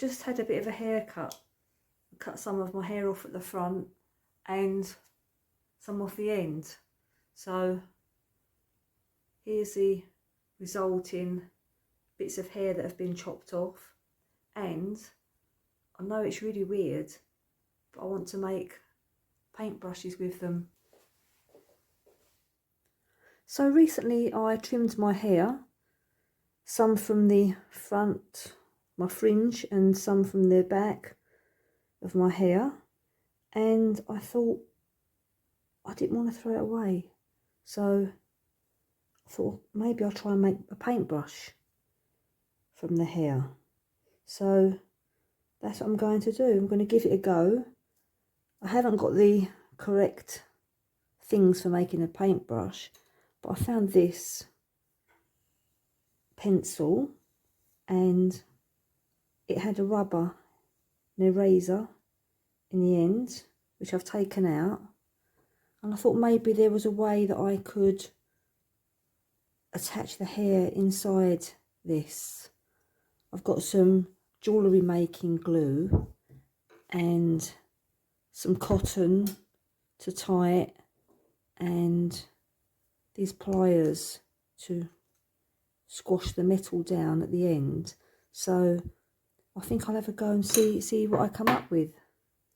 just had a bit of a haircut. Cut some of my hair off at the front and some off the end. So here's the resulting bits of hair that have been chopped off. And I know it's really weird, but I want to make paintbrushes with them. So recently I trimmed my hair, some from the front, my fringe, and some from the back of my hair, and I thought I didn't want to throw it away, so I thought maybe I'll try and make a paintbrush from the hair. So that's what I'm going to do. I'm going to give it a go. I haven't got the correct things for making a paintbrush, but I found this pencil and it had a rubber, an eraser in the end, which I've taken out, and I thought maybe there was a way that I could attach the hair inside this. I've got some jewellery making glue and some cotton to tie it, and these pliers to squash the metal down at the end. So I think I'll have a go and see what I come up with.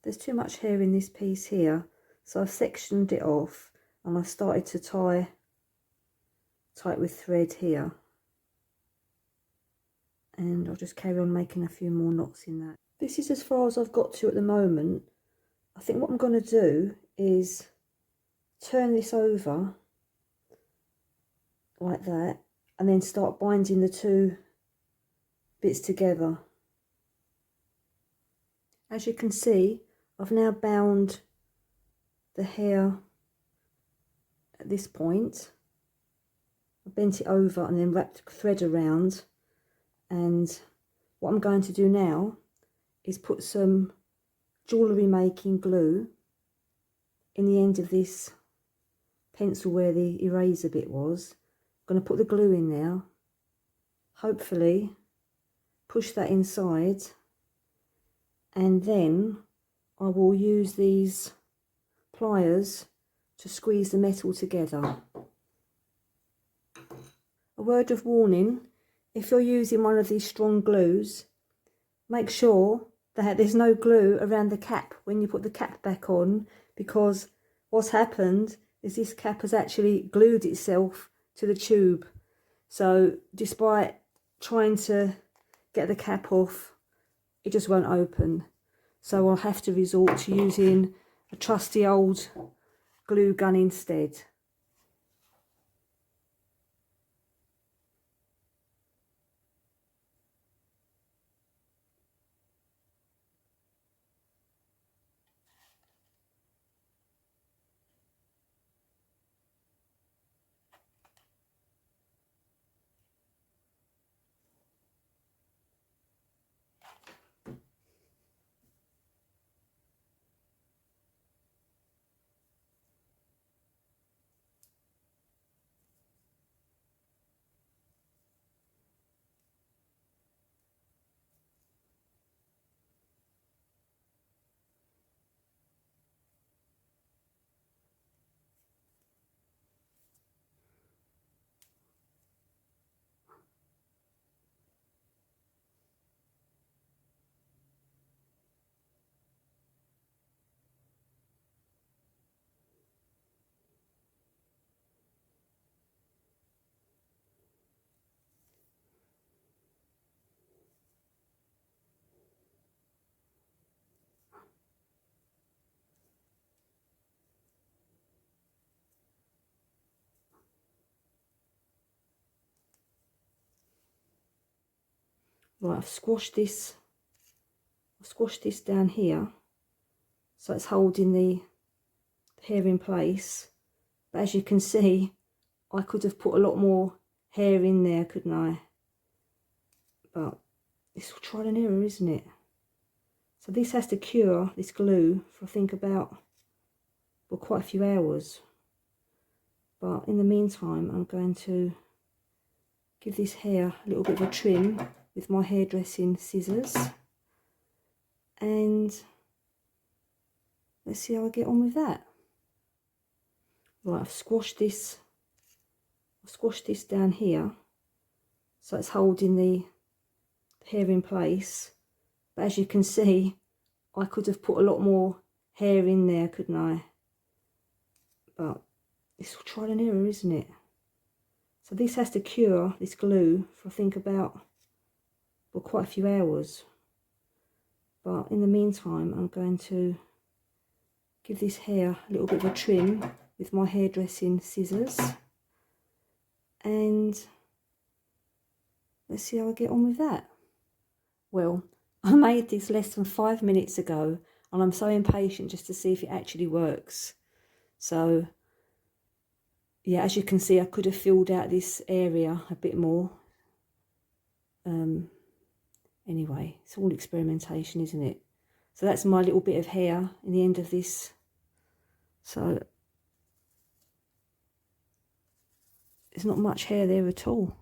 There's too much hair in this piece here, so I've sectioned it off and I've started to tie it with thread here. And I'll just carry on making a few more knots in that. This is as far as I've got to at the moment. I think what I'm going to do is turn this over like that and then start binding the two bits together. As you can see, I've now bound the hair at this point. I bent it over and then wrapped thread around, and what I'm going to do now is put some jewellery making glue in the end of this pencil where the eraser bit was. I'm going to put the glue in now, hopefully push that inside, and then I will use these pliers to squeeze the metal together. A word of warning, if you're using one of these strong glues, make sure that there's no glue around the cap when you put the cap back on, because what's happened is this cap has actually glued itself to the tube. So despite trying to get the cap off, it just won't open. So I'll have to resort to using a trusty old glue gun instead. Right, I've squashed this down here, so it's holding the hair in place. But as you can see, I could have put a lot more hair in there, couldn't I? But it's trial and error, isn't it? So this has to cure, this glue, for I think about, well, quite a few hours. But in the meantime, I'm going to give this hair a little bit of a trim with my hairdressing scissors. and let's see how I get on with that. Right, I've squashed this down here, so it's holding the hair in place. But as you can see, I could have put a lot more hair in there, couldn't I? But it's trial and error, isn't it? So this has to cure, this glue, for I think about, well, quite a few hours. But in the meantime, I'm going to give this hair a little bit of a trim with my hairdressing scissors. And let's see how I get on with that. Well, I made this less than 5 minutes ago, and I'm so impatient just to see if it actually works. So yeah, as you can see, I could have filled out this area a bit more. Anyway, it's all experimentation, isn't it? So that's my little bit of hair in the end of this. So there's not much hair there at all.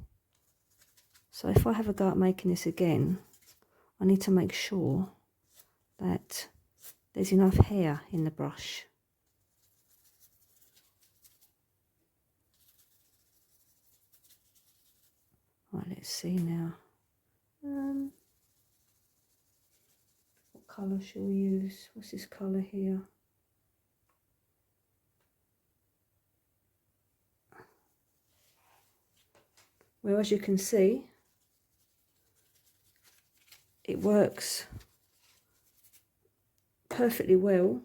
So if I have a go at making this again, I need to make sure that there's enough hair in the brush. Right, let's see now. What colour shall we use? What's this colour here? Well, as you can see, it works perfectly well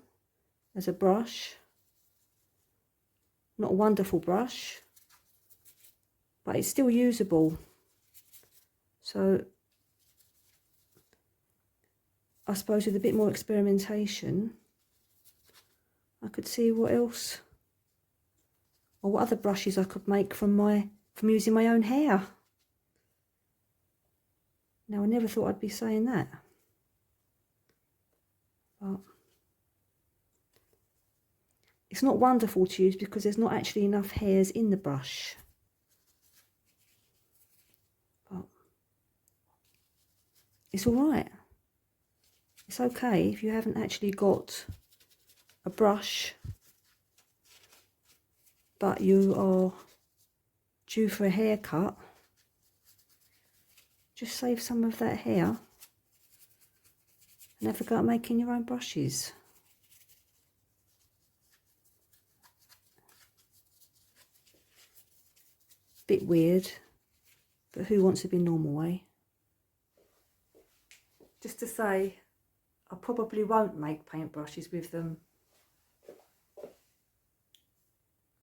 as a brush. Not a wonderful brush, but it's still usable. So I suppose with a bit more experimentation, I could see what else, or what other brushes I could make from using my own hair. Now, I never thought I'd be saying that, but it's not wonderful to use because there's not actually enough hairs in the brush. But it's all right. It's okay if you haven't actually got a brush, but you are due for a haircut. Just save some of that hair and have a go at making your own brushes. Bit weird, but who wants to be normal, eh? Just to say, I probably won't make paintbrushes with them